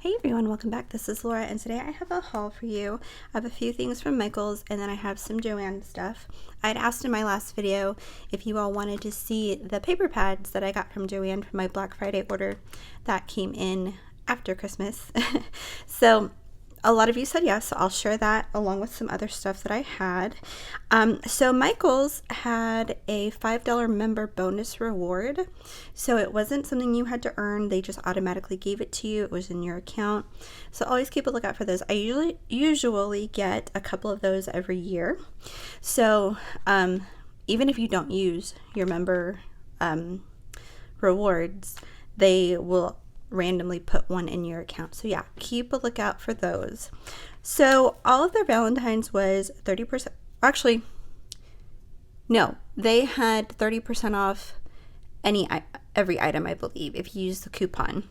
Hey everyone, welcome back. This is Laura, and today I have a haul for you. I have a few things from Michaels, and then I have some Joann stuff. I'd asked in my last video if you all wanted to see the paper pads that I got from Joann for my Black Friday order that came in after Christmas. So a lot of you said yes, so I'll share that along with some other stuff that I had. So Michaels had a $5 member bonus reward. So it wasn't something you had to earn. They just automatically gave it to you. It was in your account. So always keep a lookout for those. I usually get a couple of those every year. So even if you don't use your member rewards, they will randomly put one in your account. So yeah, keep a lookout for those. So all of their Valentines was 30%. Actually, no, they had 30% off every item, I believe, if you use the coupon.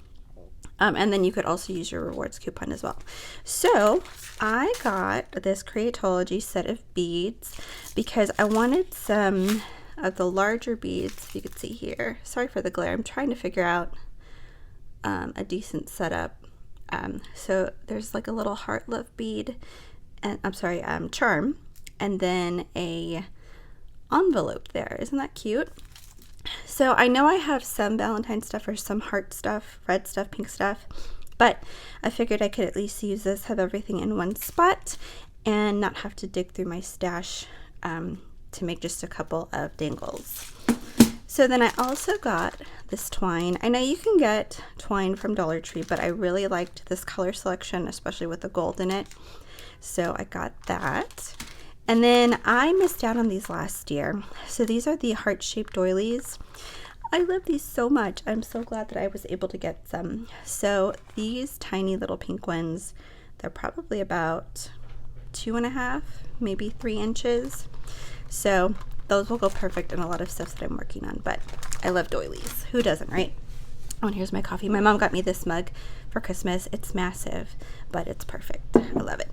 And then you could also use your rewards coupon as well. So I got this Creatology set of beads because I wanted some of the larger beads. If you could see here. Sorry for the glare. I'm trying to figure out a decent setup. So there's like a little heart love bead, and charm, and then a envelope there. Isn't that cute? So I know I have some Valentine stuff or some heart stuff, red stuff, pink stuff, but I figured I could at least use this, have everything in one spot, and not have to dig through my stash to make just a couple of dangles. So then I also got this twine. I know you can get twine from Dollar Tree, but I really liked this color selection, especially with the gold in it. So I got that. And then I missed out on these last year. So these are the heart-shaped doilies. I love these so much. I'm so glad that I was able to get some. So these tiny little pink ones, they're probably about 2.5, maybe 3 inches. So those will go perfect in a lot of stuff that I'm working on, but I love doilies. Who doesn't, right? Oh, and here's my coffee. My mom got me this mug for Christmas. It's massive, but it's perfect. I love it.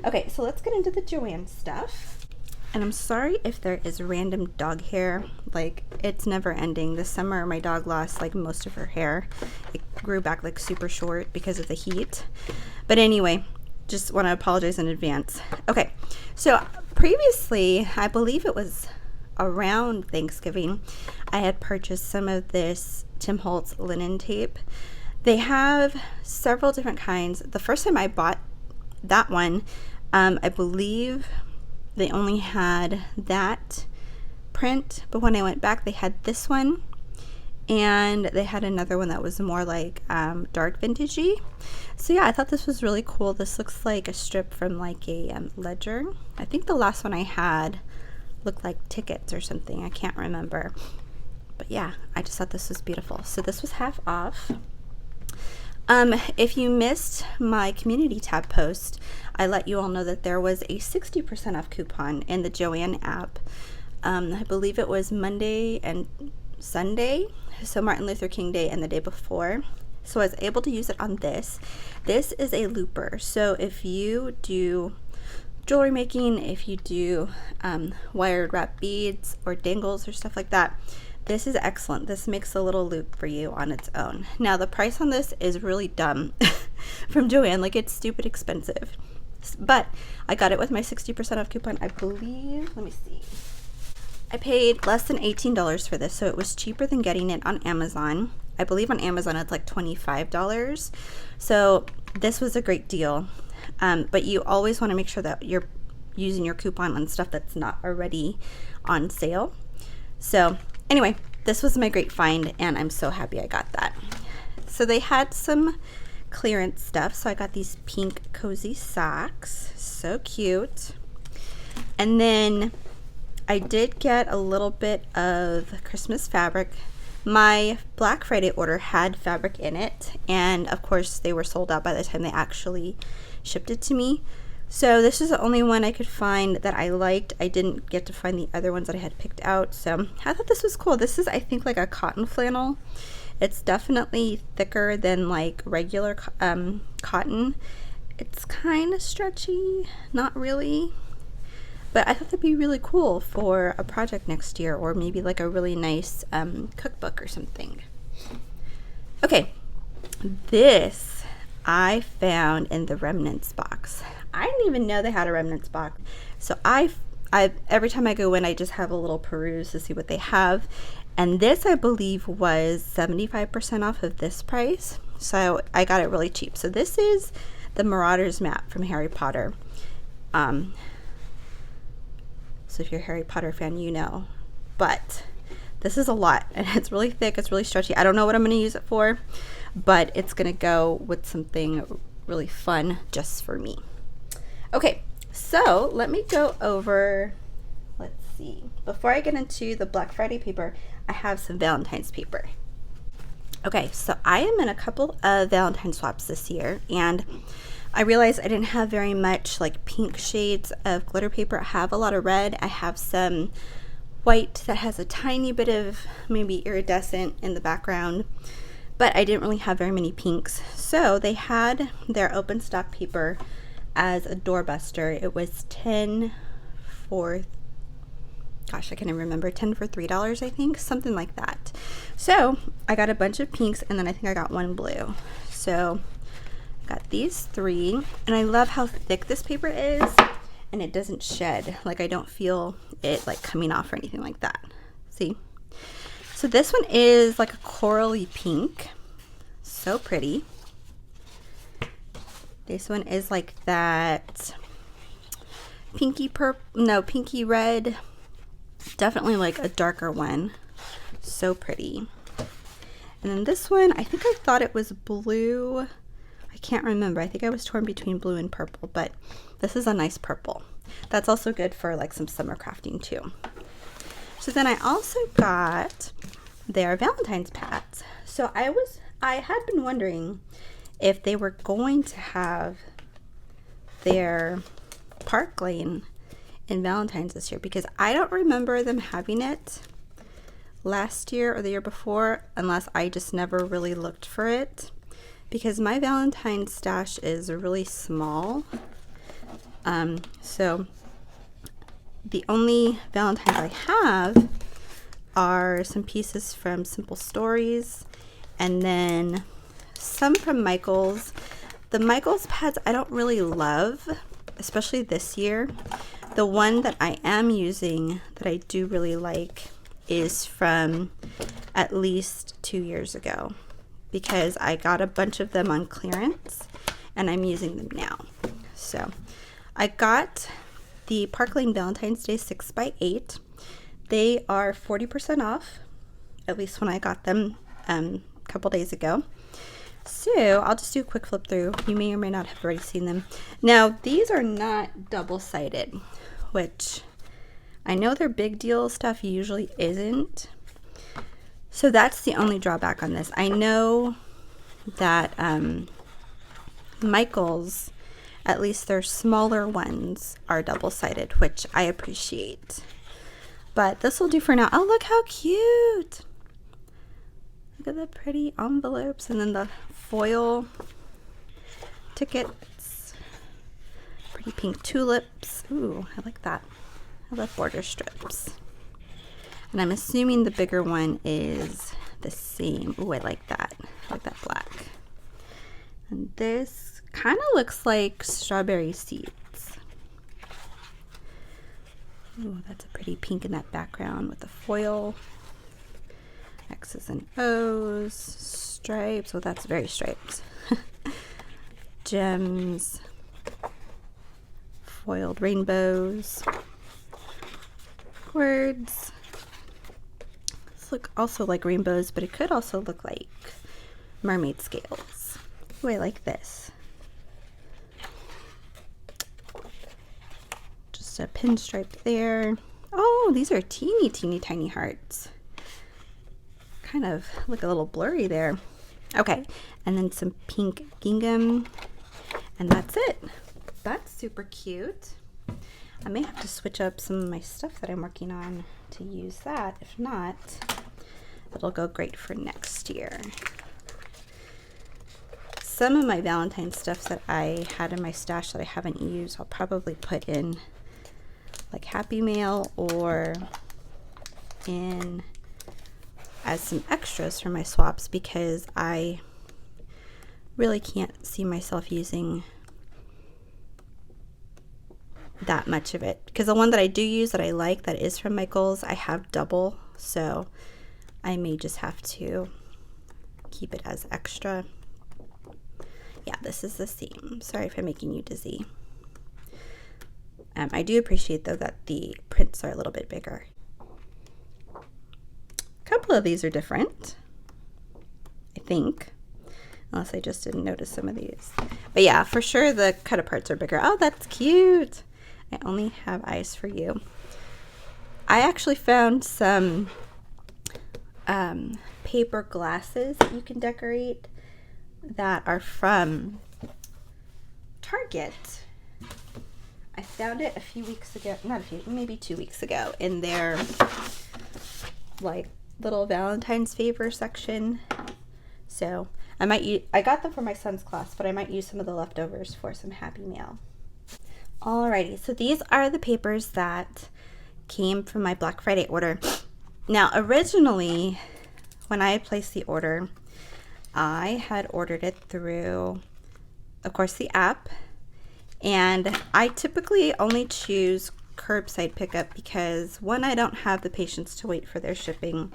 Okay, so let's get into the Joann stuff. And I'm sorry if there is random dog hair. Like, it's never ending. This summer, my dog lost like most of her hair. It grew back like super short because of the heat. But anyway, just want to apologize in advance. Okay, so previously, I believe it was around Thanksgiving, I had purchased some of this Tim Holtz linen tape. They have several different kinds. The first time I bought that one, I believe they only had that print, but when I went back, they had this one, and they had another one that was more like dark vintagey. So yeah, I thought this was really cool. This looks like a strip from like a ledger. I think the last one I had looked like tickets or something. I can't remember. But yeah, I just thought this was beautiful. So this was half off. If you missed my community tab post, I let you all know that there was a 60% off coupon in the Joann app. I believe it was Monday and Sunday, so Martin Luther King Day and the day before. So I was able to use it on this. This is a looper. So if you do jewelry making, if you do wired wrap beads or dangles or stuff like that, this is excellent. This makes a little loop for you on its own. Now the price on this is really dumb from Joann, like it's stupid expensive, but I got it with my 60% off coupon. I believe, let me see, I paid less than $18 for this, so it was cheaper than getting it on Amazon. I believe on Amazon it's like $25, so this was a great deal. But you always want to make sure that you're using your coupon on stuff that's not already on sale. So anyway, this was my great find, and I'm so happy I got that. So they had some clearance stuff. So I got these pink cozy socks. So cute. And then I did get a little bit of Christmas fabric. My Black Friday order had fabric in it, and of course they were sold out by the time they actually shipped it to me. So this is the only one I could find that I liked. I didn't get to find the other ones that I had picked out, so I thought this was cool. This is, I think, like a cotton flannel. It's definitely thicker than like regular cotton. It's kind of stretchy, not really, but I thought that'd be really cool for a project next year, or maybe like a really nice cookbook or something. Okay, this I found in the remnants box. I didn't even know they had a remnants box. So I every time I go in, I just have a little peruse to see what they have. And this, I believe, was 75% off of this price. So I got it really cheap. So this is the Marauders map from Harry Potter. So if you're a Harry Potter fan, you know. But this is a lot, and it's really thick. It's really stretchy. I don't know what I'm going to use it for, but it's going to go with something really fun just for me. Okay, so let me go over, let's see. Before I get into the Black Friday paper, I have some Valentine's paper. Okay, so I am in a couple of Valentine swaps this year, and I realized I didn't have very much like pink shades of glitter paper. I have a lot of red. I have some white that has a tiny bit of maybe iridescent in the background, but I didn't really have very many pinks. So they had their open stock paper as a doorbuster. It was 10 for, gosh, I can't even remember, 10 for $3, I think, something like that. So I got a bunch of pinks, and then I think I got one blue. So I got these three, and I love how thick this paper is, and it doesn't shed. Like, I don't feel it like coming off or anything like that. See? So this one is like a corally pink. So pretty. This one is like that pinky red. Definitely like a darker one. So pretty. And then this one, I think I thought it was blue. I can't remember. I think I was torn between blue and purple, but this is a nice purple. That's also good for like some summer crafting too. So then I also got their Valentine's pads. So I had been wondering if they were going to have their Park Lane in Valentine's this year, because I don't remember them having it last year or the year before, unless I just never really looked for it, because my Valentine's stash is really small. So the only Valentines I have are some pieces from Simple Stories, and then some from Michaels. The Michaels pads I don't really love, especially this year. The one that I am using that I do really like is from at least 2 years ago, because I got a bunch of them on clearance and I'm using them now. So I got the Park Lane Valentine's Day 6x8. They are 40% off, at least when I got them a couple days ago. So I'll just do a quick flip through. You may or may not have already seen them. Now, these are not double-sided, which I know their big deal stuff usually isn't. So that's the only drawback on this. I know that Michaels, at least their smaller ones, are double-sided, which I appreciate. But this will do for now. Oh, look how cute! Look at the pretty envelopes, and then the foil tickets. Pretty pink tulips. Ooh, I like that. I love border strips. And I'm assuming the bigger one is the same. Ooh, I like that. I like that black. And this kind of looks like strawberry seeds. Ooh, that's a pretty pink in that background with the foil. X's and O's, stripes. Oh, that's very striped. Gems, foiled rainbows, words. This look also like rainbows, but it could also look like mermaid scales. Oh, I like this. Just a pinstripe there. Oh, these are teeny tiny hearts. Kind of look a little blurry there. Okay, and then some pink gingham, and that's it. That's super cute. I may have to switch up some of my stuff that I'm working on to use that. If not, it'll go great for next year. Some of my Valentine stuff that I had in my stash that I haven't used, I'll probably put in like Happy Mail or in as some extras for my swaps, because I really can't see myself using that much of it, because the one that I do use that I like, that is from Michaels, I have double, so I may just have to keep it as extra. Yeah, this is the same. Sorry if I'm making you dizzy. I do appreciate though that the prints are a little bit bigger. A couple of these are different, I think, unless I just didn't notice some of these. But yeah, for sure the cut aparts are bigger. Oh, that's cute. I only have eyes for you. I actually found some paper glasses that you can decorate that are from Target. I found it a few weeks ago, not a few, maybe 2 weeks ago, in their like little Valentine's favor section. So I got them for my son's class, but I might use some of the leftovers for some Happy Mail. Alrighty, so these are the papers that came from my Black Friday order. Now, originally, when I had placed the order, I had ordered it through, of course, the app. And I typically only choose curbside pickup because, one, I don't have the patience to wait for their shipping.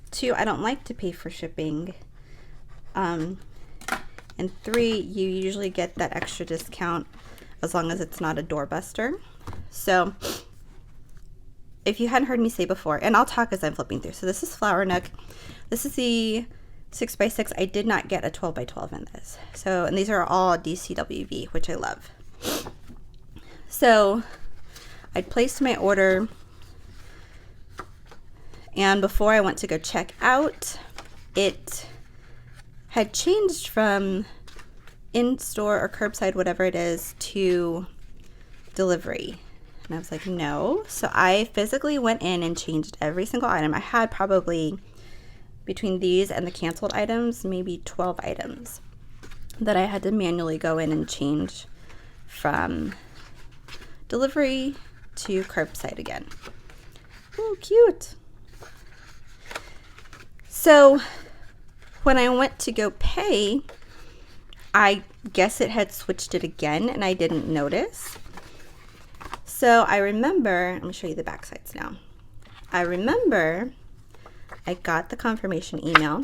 Two, I don't like to pay for shipping. And three, you usually get that extra discount as long as it's not a doorbuster. So if you hadn't heard me say before, and I'll talk as I'm flipping through. So this is Flower Nook. This is the 6x6. I did not get a 12x12 in this. So, and these are all DCWV, which I love. So I placed my order, and before I went to go check out, it had changed from in-store or curbside, whatever it is, to delivery. And I was like, no. So I physically went in and changed every single item. I had probably, between these and the canceled items, maybe 12 items that I had to manually go in and change from delivery to curbside again. Oh, cute. So when I went to go pay, I guess it had switched it again and I didn't notice. So I remember, let me show you the back sides now. I remember I got the confirmation email,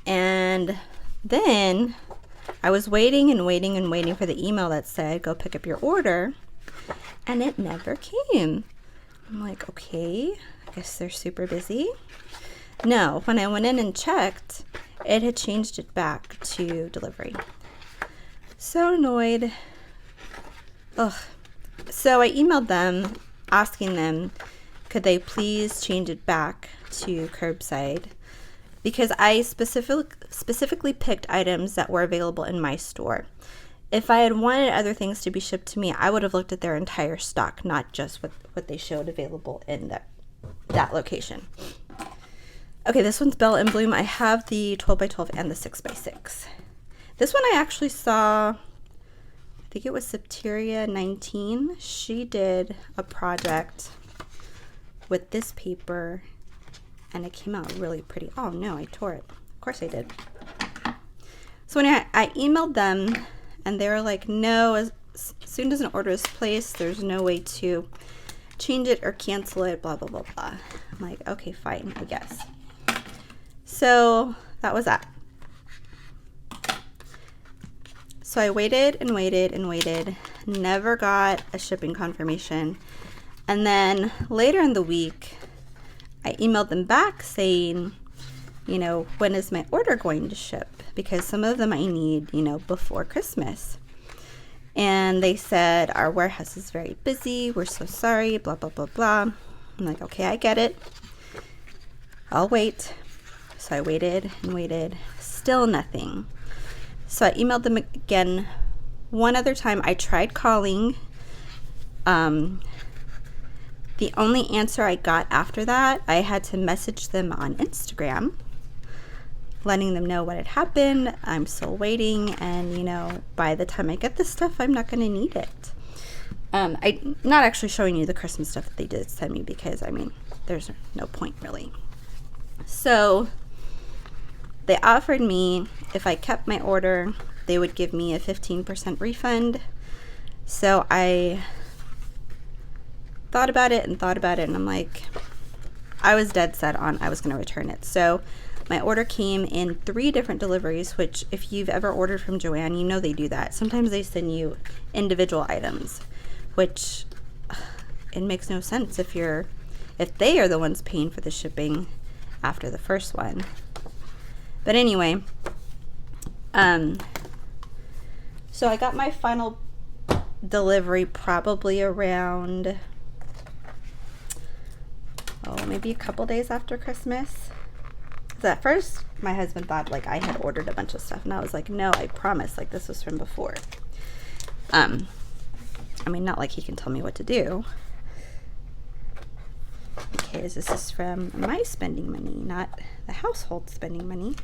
and then I was waiting and waiting and waiting for the email that said, go pick up your order, and it never came. I'm like, okay, I guess they're super busy. No, when I went in and checked, it had changed it back to delivery. So annoyed. Ugh. So I emailed them asking them, could they please change it back to curbside? Because I specifically picked items that were available in my store. If I had wanted other things to be shipped to me, I would have looked at their entire stock, not just what they showed available in that location. Okay, this one's Belle and Bloom. I have the 12x12 and the 6x6. This one I actually saw, I think it was Septeria 19. She did a project with this paper, and it came out really pretty. Oh no, I tore it. Of course I did. So when I emailed them, and they were like, no, as soon as an order is placed, there's no way to change it or cancel it, blah, blah, blah, blah. I'm like, okay, fine, I guess. So that was that. So I waited and waited and waited, never got a shipping confirmation. And then later in the week, I emailed them back saying, you know, when is my order going to ship? Because some of them I need, you know, before Christmas. And they said, our warehouse is very busy. We're so sorry, blah, blah, blah, blah. I'm like, okay, I get it. I'll wait. So I waited and waited, still nothing. So I emailed them again one other time. I tried calling. The only answer I got after that, I had to message them on Instagram, letting them know what had happened. I'm still waiting, and you know, by the time I get this stuff, I'm not going to need it. I'm not actually showing you the Christmas stuff that they did send me because, I mean, there's no point really. So they offered me, if I kept my order, they would give me a 15% refund. So I thought about it, and I'm like, I was dead set on I was going to return it. So my order came in 3 different deliveries, which if you've ever ordered from Joann, you know they do that. Sometimes they send you individual items, which it makes no sense if they are the ones paying for the shipping after the first one. But anyway, so I got my final delivery probably around, maybe a couple days after Christmas. So at first, my husband thought like I had ordered a bunch of stuff, and I was like, no, I promise, like this was from before. I mean, not like he can tell me what to do. Because this is from my spending money, not the household spending money.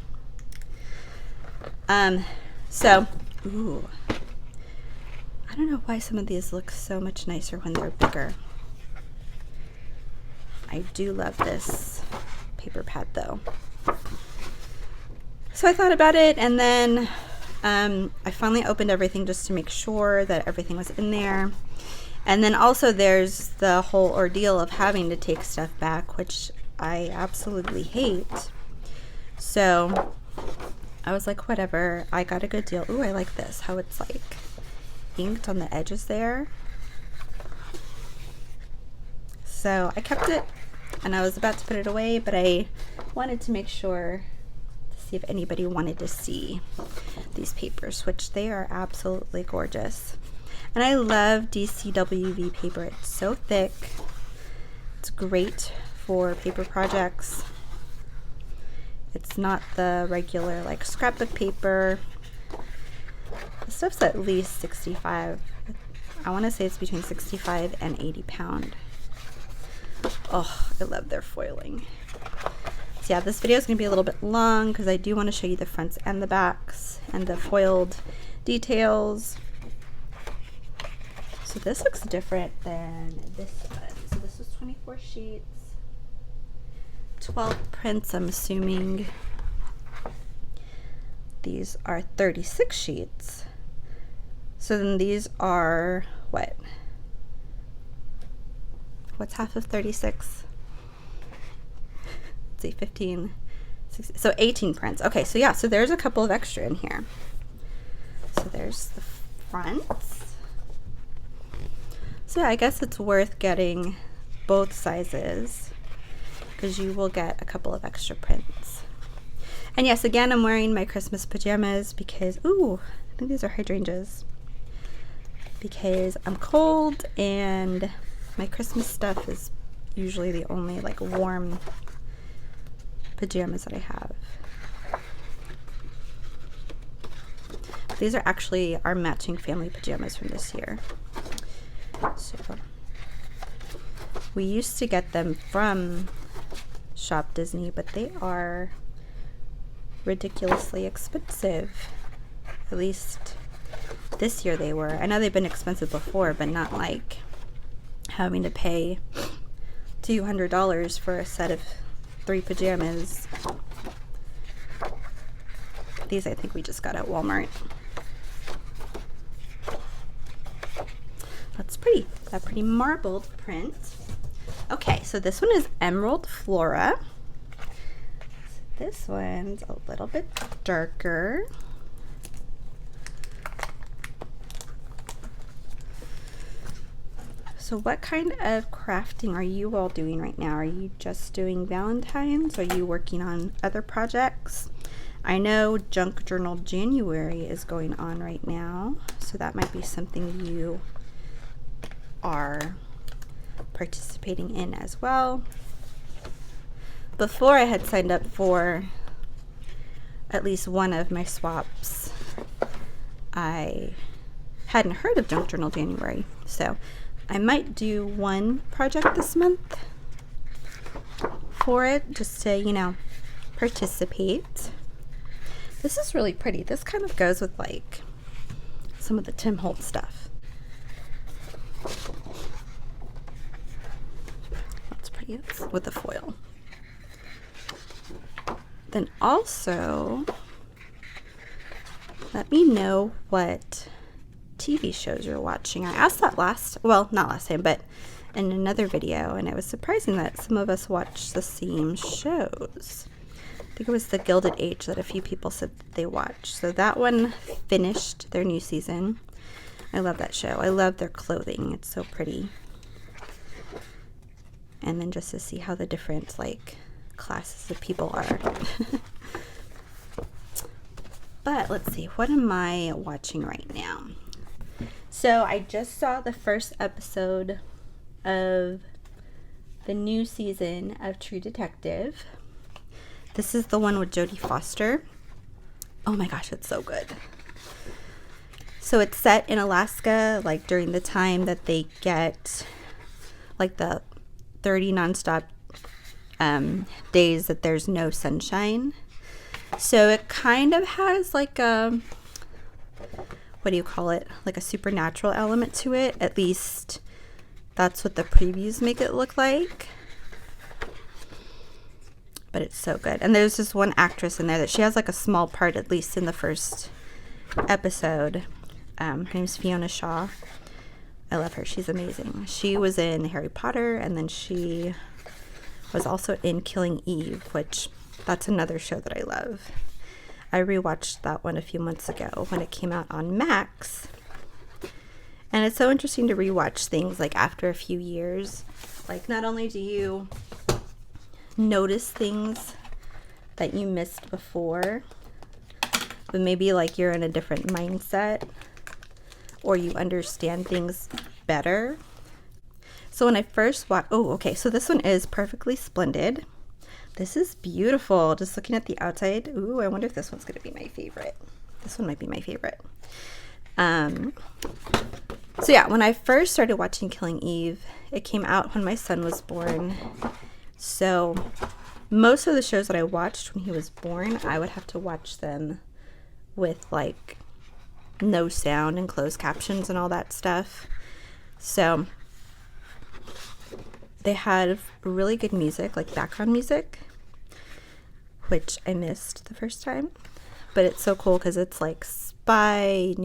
So, ooh, I don't know why some of these look so much nicer when they're bigger. I do love this paper pad though. So I thought about it, and then I finally opened everything just to make sure that everything was in there. And then also there's the whole ordeal of having to take stuff back, which I absolutely hate. So I was like, whatever, I got a good deal. Ooh, I like this, how it's like inked on the edges there. So I kept it, and I was about to put it away, but I wanted to make sure to see if anybody wanted to see these papers, which they are absolutely gorgeous. And I love DCWV paper. It's so thick. It's great for paper projects. It's not the regular like scrapbook paper. The stuff's at least 65. I want to say it's between 65 and 80 pound. Oh, I love their foiling. So yeah, this video is going to be a little bit long because I do want to show you the fronts and the backs and the foiled details. So this looks different than this one. So this is 24 sheets, 12 prints, I'm assuming. These are 36 sheets. So then these are what? What's half of 36? Let's see, 15, 16, so 18 prints. Okay, so yeah, so there's a couple of extra in here. So there's the fronts. So yeah, I guess it's worth getting both sizes because you will get a couple of extra prints. And yes, again, I'm wearing my Christmas pajamas because, ooh, I think these are hydrangeas. Because I'm cold and my Christmas stuff is usually the only like warm pajamas that I have. These are actually our matching family pajamas from this year. So we used to get them from Shop Disney, but they are ridiculously expensive. At least this year they were. I know they've been expensive before, but not like having to pay $200 for a set of 3 pajamas. These I think we just got at Walmart. That's pretty. That pretty marbled print. Okay, so this one is Emerald Flora. So this one's a little bit darker. So what kind of crafting are you all doing right now? Are you just doing Valentines? Are you working on other projects? I know Junk Journal January is going on right now, so that might be something you are participating in as well. Before I had signed up for at least one of my swaps, I hadn't heard of Junk Journal January, so I might do one project this month for it just to, you know, participate. This is really pretty. This kind of goes with like some of the Tim Holtz stuff. That's pretty with the foil. Then also, let me know what TV shows you're watching. I asked that not last time, but in another video, and it was surprising that some of us watched the same shows. I think it was The Gilded Age that a few people said that they watched. So that one finished their new season. I love that show. I love their clothing. It's so pretty. And then just to see how the different like classes of people are. But let's see, what am I watching right now? So I just saw the first episode of the new season of True Detective. This is the one with Jodie Foster. Oh my gosh, it's so good. So it's set in Alaska, like during the time that they get like the 30 nonstop days that there's no sunshine. So it kind of has like a, what do you call it? Like a supernatural element to it. At least that's what the previews make it look like. But it's so good. And there's this one actress in there that she has like a small part, at least in the first episode. Her name's Fiona Shaw. I love her. She's amazing. She was in Harry Potter, and then she was also in Killing Eve, which that's another show that I love. I rewatched that one a few months ago when it came out on Max. And it's so interesting to rewatch things like after a few years. Like not only do you notice things that you missed before, but maybe like you're in a different mindset or you understand things better. So when I first watched, so this one is Perfectly Splendid. This is beautiful. Just looking at the outside. Ooh, I wonder if this one's going to be my favorite. This one might be my favorite. So yeah, when I first started watching Killing Eve, it came out when my son was born. So most of the shows that I watched when he was born, I would have to watch them with like no sound and closed captions and all that stuff. So they had really good music, like background music, which I missed the first time. But it's so cool because it's like spy,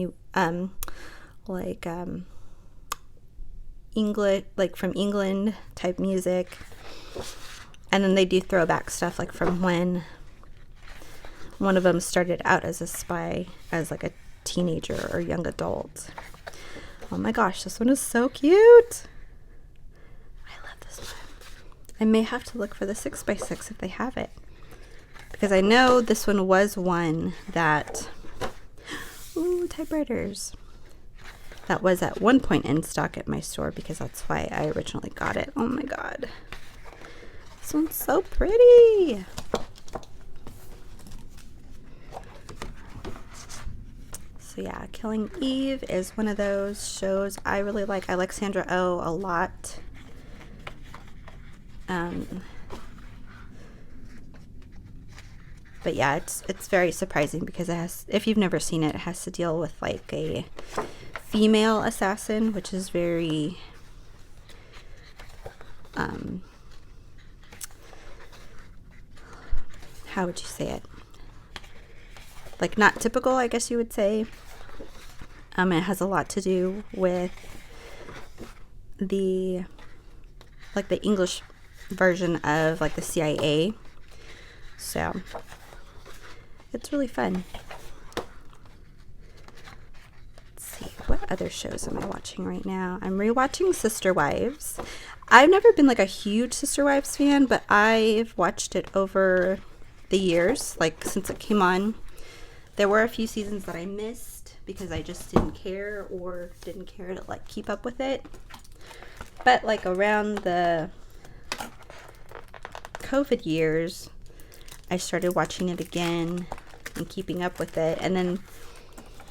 English, like from England type music. And then they do throwback stuff like from when one of them started out as a spy, as like a teenager or young adult. Oh my gosh, this one is so cute. I love this one. I may have to look for the 6x6 if they have it, because I know this one was one that, typewriters, that was at one point in stock at my store, because that's why I originally got it. Oh my god. This one's so pretty. So yeah, Killing Eve is one of those shows I really like. I like Sandra Oh a lot. But yeah, it's very surprising because it has, if you've never seen it, it has to deal with like a female assassin, which is very how would you say it? Like not typical, I guess you would say. It has a lot to do with the English version of like the CIA. So it's really fun. Let's see, what other shows am I watching right now? I'm rewatching Sister Wives. I've never been like a huge Sister Wives fan, but I've watched it over the years, like since it came on. There were a few seasons that I missed because I just didn't care or didn't care to like keep up with it. But like around the COVID years, I started watching it again and keeping up with it. And then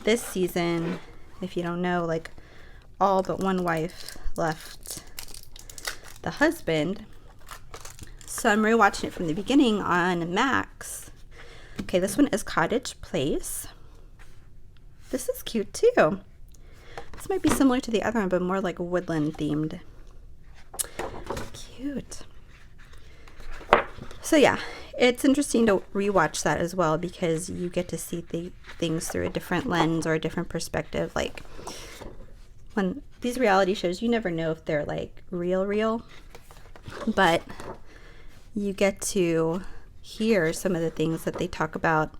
this season, if you don't know, like all but one wife left the husband. So I'm rewatching it from the beginning on Max. Okay, this one is Cottage Place. This is cute too. This might be similar to the other one, but more like woodland themed. Cute. So yeah, It's interesting to rewatch that as well because you get to see things through a different lens or a different perspective. Like when these reality shows, you never know if they're like real, but you get to hear some of the things that they talk about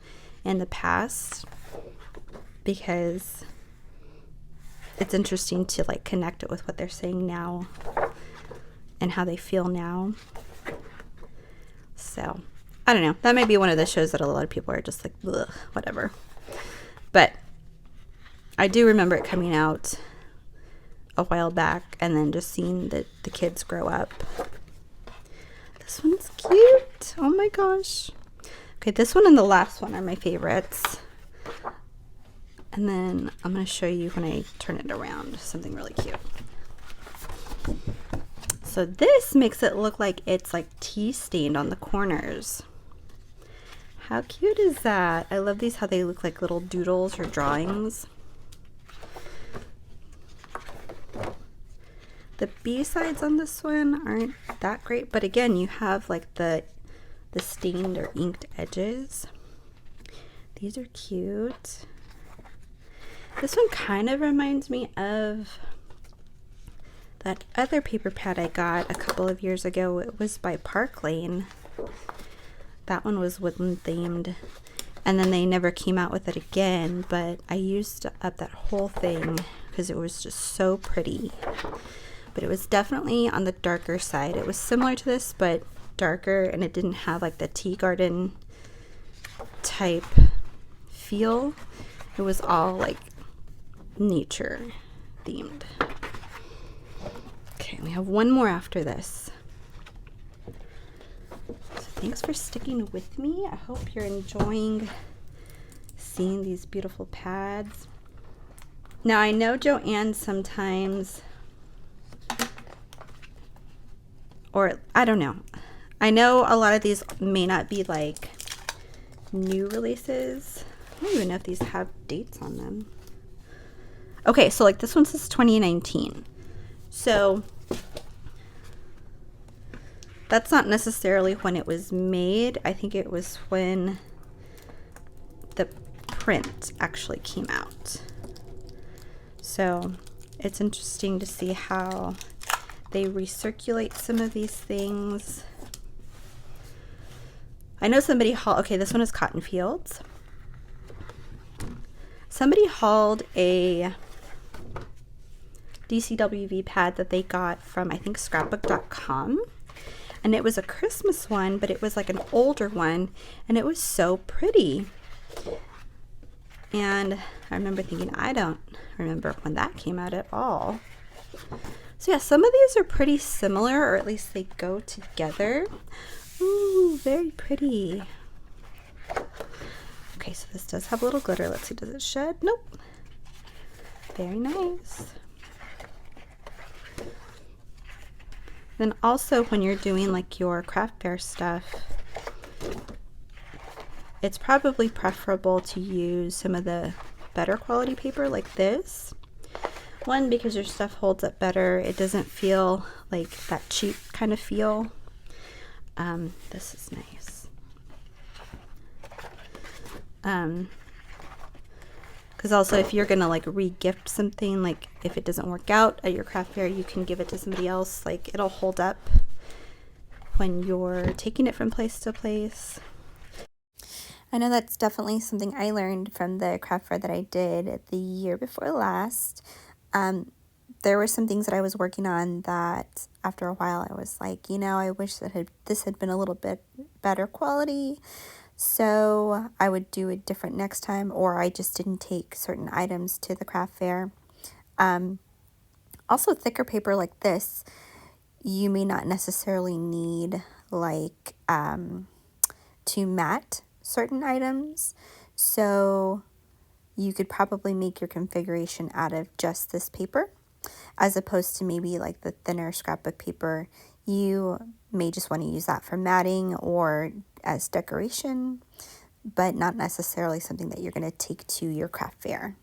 in the past because it's interesting to like connect it with what they're saying now and how they feel now. So I don't know. That might be one of the shows that a lot of people are just like, ugh, whatever. But I do remember it coming out a while back and then just seeing the kids grow up. This one's cute. Oh my gosh. Okay, this one and the last one are my favorites. And then I'm going to show you when I turn it around something really cute. So this makes it look like it's like tea stained on the corners. How cute is that? I love these, how they look like little doodles or drawings. The B-sides on this one aren't that great, but again, you have like the stained or inked edges. These are cute. This one kind of reminds me of that other paper pad I got a couple of years ago. It was by Park Lane. That one was woodland themed, and then they never came out with it again, but I used up that whole thing because it was just so pretty. But it was definitely on the darker side. It was similar to this, but darker, and it didn't have like the tea garden type feel. It was all like nature themed. Okay, we have one more after this. So thanks for sticking with me. I hope you're enjoying seeing these beautiful pads. Now I know Joann sometimes, or I don't know. I know a lot of these may not be like new releases. I don't even know if these have dates on them. Okay, so like this one says 2019. So that's not necessarily when it was made. I think it was when the print actually came out. So it's interesting to see how they recirculate some of these things. I know somebody hauled, okay, this one is Cotton Fields. Somebody hauled a DCWV pad that they got from, I think, scrapbook.com. And it was a Christmas one, but it was like an older one, and it was so pretty. And I remember thinking, I don't remember when that came out at all. So yeah, some of these are pretty similar, or at least they go together. Ooh, very pretty. Okay, so this does have a little glitter. Let's see, does it shed? Nope. Very nice. Then also when you're doing like your craft fair stuff, it's probably preferable to use some of the better quality paper like this. One, because your stuff holds up better. It doesn't feel like that cheap kind of feel. This is nice. Because also if you're gonna like re-gift something, like if it doesn't work out at your craft fair, you can give it to somebody else. Like it'll hold up when you're taking it from place to place. I know that's definitely something I learned from the craft fair that I did the year before last. There were some things that I was working on that after a while I was like, you know, I wish that this had been a little bit better quality. So I would do it different next time, or I just didn't take certain items to the craft fair. Also, thicker paper like this, you may not necessarily need like to mat certain items. So you could probably make your configuration out of just this paper, as opposed to maybe like the thinner scrapbook paper. You may just want to use that for matting or as decoration, but not necessarily something that you're going to take to your craft fair.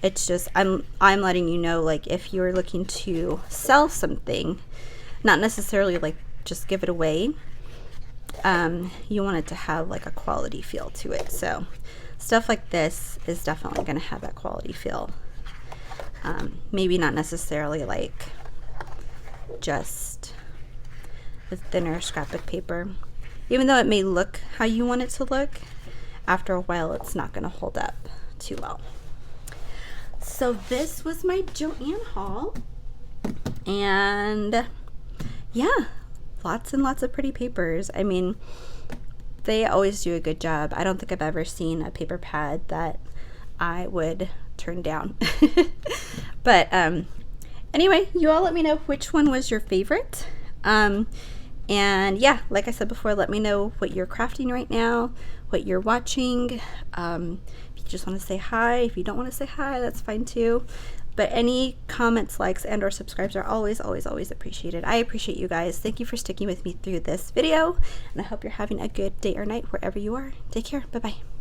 It's just, I'm letting you know, like if you're looking to sell something, not necessarily like just give it away, you want it to have like a quality feel to it. So stuff like this is definitely going to have that quality feel. Maybe not necessarily like just a thinner scrapbook paper. Even though it may look how you want it to look, after a while it's not going to hold up too well. So this was my Joann haul, and yeah, lots and lots of pretty papers. I mean, they always do a good job. I don't think I've ever seen a paper pad that I would turn down. But anyway, you all let me know which one was your favorite. And yeah, like I said before, let me know what you're crafting right now, what you're watching. If you just want to say hi, if you don't want to say hi, that's fine too. But any comments, likes, and or subscribes are always, always, always appreciated. I appreciate you guys. Thank you for sticking with me through this video, and I hope you're having a good day or night wherever you are. Take care. Bye-bye.